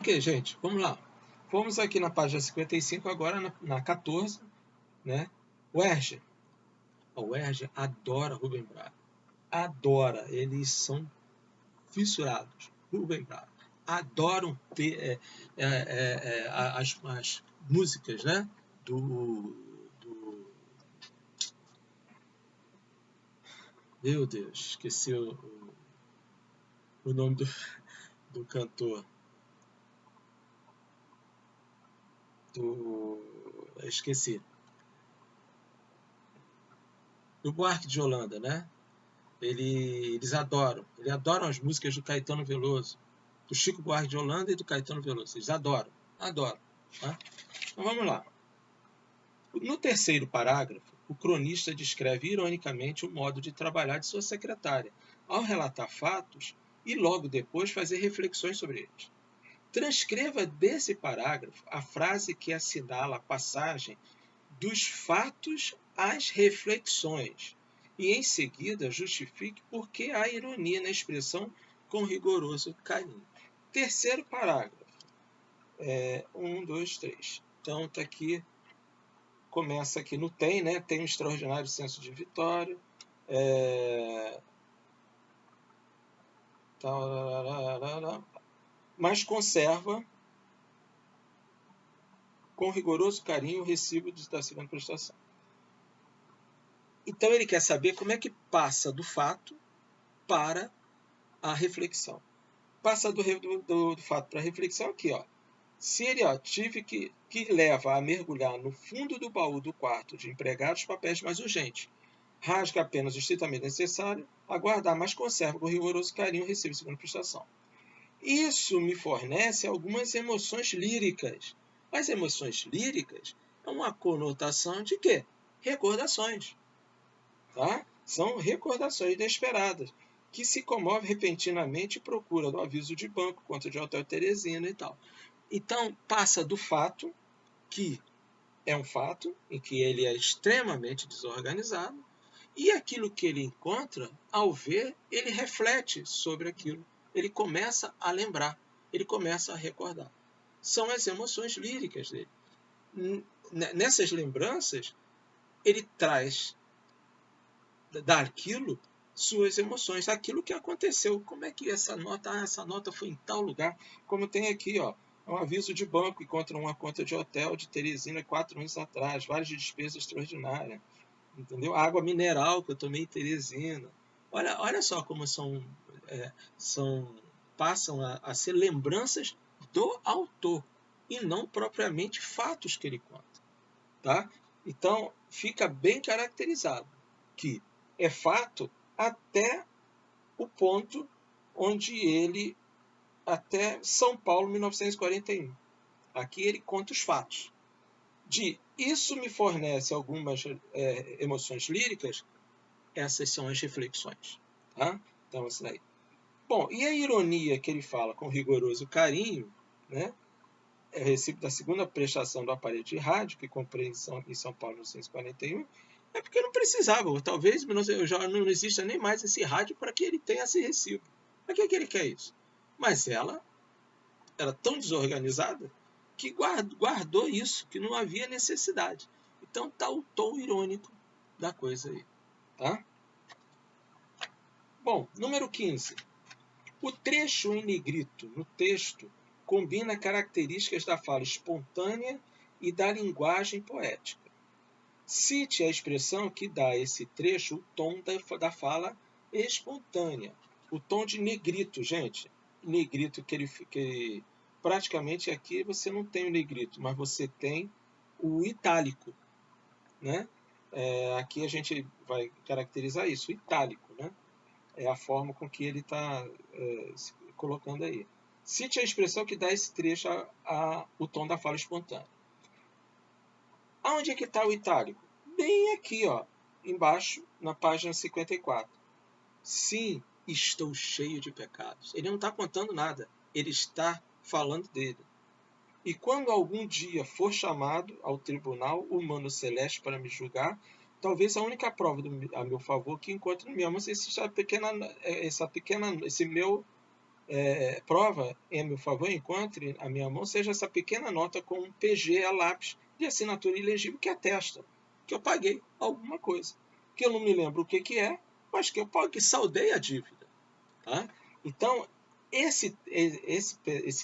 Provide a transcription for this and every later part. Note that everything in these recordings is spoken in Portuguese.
Ok, gente, vamos lá. Vamos aqui na página 55 agora, na 14, né? O Erge. O Erge adora Rubem Braga. Adora. Eles são fissurados. Rubem Braga. Adoram ter as músicas, né? Meu Deus, esqueci o nome do cantor. Esqueci. Do Buarque de Holanda, né? Eles adoram as músicas do Caetano Veloso, do Chico Buarque de Holanda e do Caetano Veloso. Eles adoram. Tá? Então vamos lá. No terceiro parágrafo, o cronista descreve ironicamente o modo de trabalhar de sua secretária, ao relatar fatos e logo depois fazer reflexões sobre eles. Transcreva desse parágrafo a frase que assinala a passagem dos fatos às reflexões e, em seguida, justifique por que há ironia na expressão com rigoroso carinho. Terceiro parágrafo. 1, 2, 3. Então, está aqui, começa aqui no tem, né? Tem um extraordinário senso de vitória. Mas conserva com rigoroso carinho o recibo da segunda prestação. Então ele quer saber como é que passa do fato para a reflexão. Passa do fato para a reflexão aqui, ó. Se ele tive que leva a mergulhar no fundo do baú do quarto de empregados papéis mais urgentes, rasga apenas o estritamente necessário, aguardar, mas conserva com rigoroso carinho o recibo de segunda prestação. Isso me fornece algumas emoções líricas. As emoções líricas é uma conotação de quê? Recordações. Tá? São recordações inesperadas, que se comove repentinamente e procura do aviso de banco, conta de Hotel Teresina e tal. Então, passa do fato, que é um fato, em que ele é extremamente desorganizado, e aquilo que ele encontra, ao ver, ele reflete sobre aquilo. Ele começa a lembrar, ele começa a recordar. São as emoções líricas dele. Nessas lembranças, ele traz daquilo suas emoções, aquilo que aconteceu. Como é que essa nota foi em tal lugar? Como tem aqui, ó, um aviso de banco, encontra uma conta de hotel de Teresina 4 anos atrás, várias de despesa extraordinária, entendeu? Água mineral que eu tomei em Teresina. Olha só como passam a ser lembranças do autor e não propriamente fatos que ele conta, tá? Então fica bem caracterizado que é fato até o ponto onde ele, até São Paulo, 1941. Aqui ele conta os fatos. Isso me fornece algumas emoções líricas, essas são as reflexões. Tá? Então, isso daí. Bom, e a ironia que ele fala com rigoroso carinho, né? É recibo da segunda prestação do aparelho de rádio, que comprei em São Paulo em 1941, é porque não precisava. Talvez já não exista nem mais esse rádio para que ele tenha esse recibo. Para que ele quer isso? Mas ela era tão desorganizada que guardou isso, que não havia necessidade. Então está o tom irônico da coisa aí. Tá? Bom, número 15. O trecho em negrito no texto combina características da fala espontânea e da linguagem poética. Cite a expressão que dá a esse trecho o tom da fala espontânea. O tom de negrito, gente. Negrito que praticamente aqui você não tem o negrito, mas você tem o itálico, né? Aqui a gente vai caracterizar isso, o itálico, né? É a forma com que ele está se colocando aí. Cite a expressão que dá esse trecho o tom da fala espontânea. Aonde é que está o itálico? Bem aqui, ó, embaixo, na página 54. Sim, estou cheio de pecados. Ele não está contando nada. Ele está falando dele. E quando algum dia for chamado ao tribunal humano celeste para me julgar, talvez a única prova a meu favor que encontre no meu esse meu prova em meu favor, encontre a minha mão, seja essa pequena nota com um PG a lápis de assinatura ilegível que atesta que eu paguei alguma coisa. Que eu não me lembro o que é, mas que eu paguei, saldei a dívida. Tá? Então, esse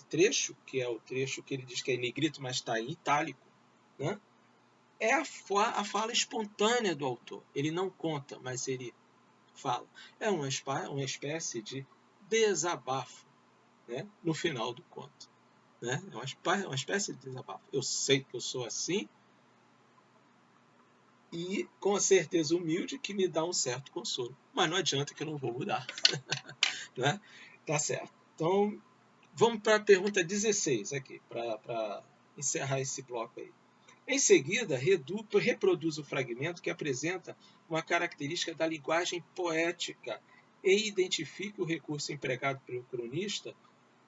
trecho, que é o trecho que ele diz que é em negrito, mas está em itálico, né? É a fala espontânea do autor. Ele não conta, mas ele fala. É uma espécie de desabafo, né? No final do conto. Né? É uma espécie de desabafo. Eu sei que eu sou assim e, com a certeza humilde, que me dá um certo consolo. Mas não adianta que eu não vou mudar. Né? Tá certo. Então, vamos para a pergunta 16 aqui, para encerrar esse bloco aí. Em seguida, reproduz o fragmento que apresenta uma característica da linguagem poética e identifica o recurso empregado pelo cronista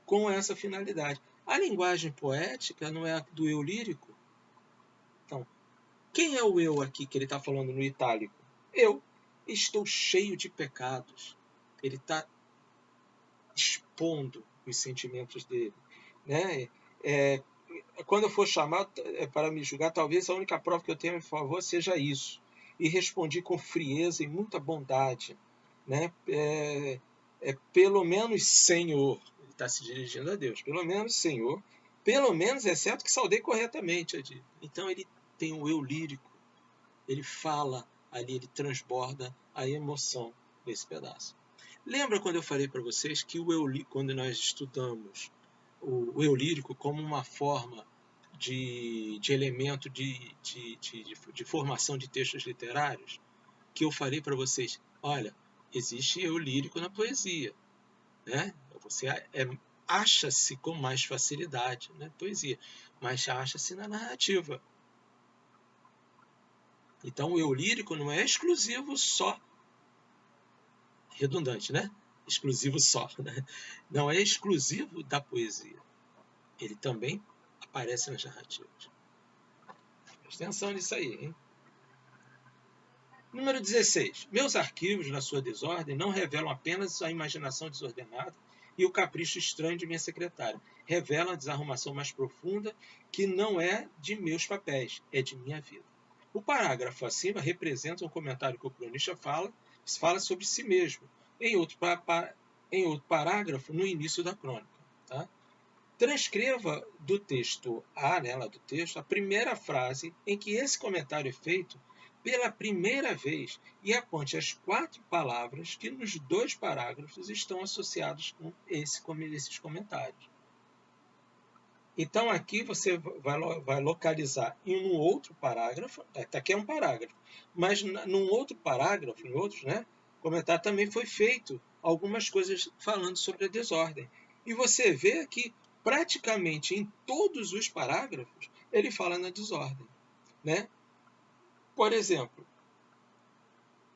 com essa finalidade. A linguagem poética não é a do eu lírico? Então, quem é o eu aqui que ele está falando no itálico? Eu estou cheio de pecados. Ele está expondo os sentimentos dele. Né? Quando eu for chamado para me julgar, talvez a única prova que eu tenho a favor seja isso. E respondi com frieza e muita bondade. Né? Pelo menos, Senhor, ele está se dirigindo a Deus, pelo menos, Senhor, pelo menos, exceto que saudei corretamente. Então ele tem o eu lírico, ele fala ali, ele transborda a emoção nesse pedaço. Lembra quando eu falei para vocês que quando nós estudamos o eu lírico como uma forma de elemento de formação de textos literários, que eu falei para vocês, olha, existe eu lírico na poesia, né? Você acha-se com mais facilidade na poesia, mas acha-se na narrativa. Então o eu lírico não é exclusivo só, redundante, né? Exclusivo só, né? Não é exclusivo da poesia. Ele também aparece nas narrativas. Presta atenção nisso aí, hein? Número 16. Meus arquivos, na sua desordem, não revelam apenas a imaginação desordenada e o capricho estranho de minha secretária. Revelam a desarrumação mais profunda, que não é de meus papéis, é de minha vida. O parágrafo acima representa um comentário que o cronista fala sobre si mesmo, em outro parágrafo, no início da crônica. Tá? Transcreva do texto A, né, lá do texto, a primeira frase em que esse comentário é feito pela primeira vez e aponte as 4 palavras que nos 2 parágrafos estão associados com esses comentários. Então aqui você vai localizar em um outro parágrafo, aqui é um parágrafo, mas num outro parágrafo, em outros, né, comentário também foi feito algumas coisas falando sobre a desordem. E você vê que praticamente em todos os parágrafos ele fala na desordem, né? Por exemplo,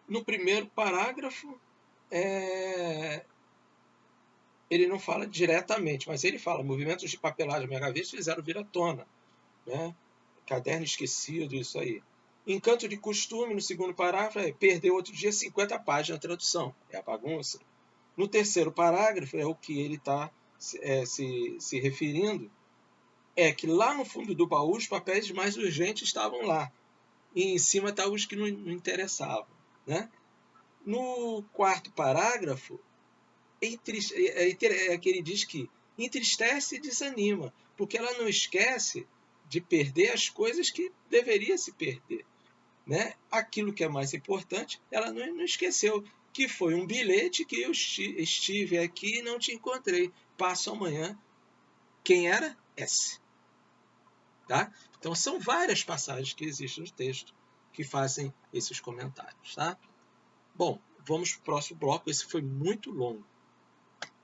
no primeiro parágrafo, ele não fala diretamente, mas ele fala: movimentos de papelagem minha gaveta fizeram vir à tona. Né? Caderno esquecido, isso aí. Encanto de costume, no segundo parágrafo, perdeu outro dia 50 páginas na tradução. É a bagunça. No terceiro parágrafo, é o que ele está se referindo, é que lá no fundo do baú os papéis mais urgentes estavam lá. E em cima estavam os que não interessavam. Né? No quarto parágrafo, que ele diz que entristece e desanima, porque ela não esquece de perder as coisas que deveria se perder. Né? Aquilo que é mais importante, ela não esqueceu, que foi um bilhete que eu estive aqui e não te encontrei. Passo amanhã. Quem era? S. Tá? Então, são várias passagens que existem no texto que fazem esses comentários. Tá? Bom, vamos para o próximo bloco. Esse foi muito longo.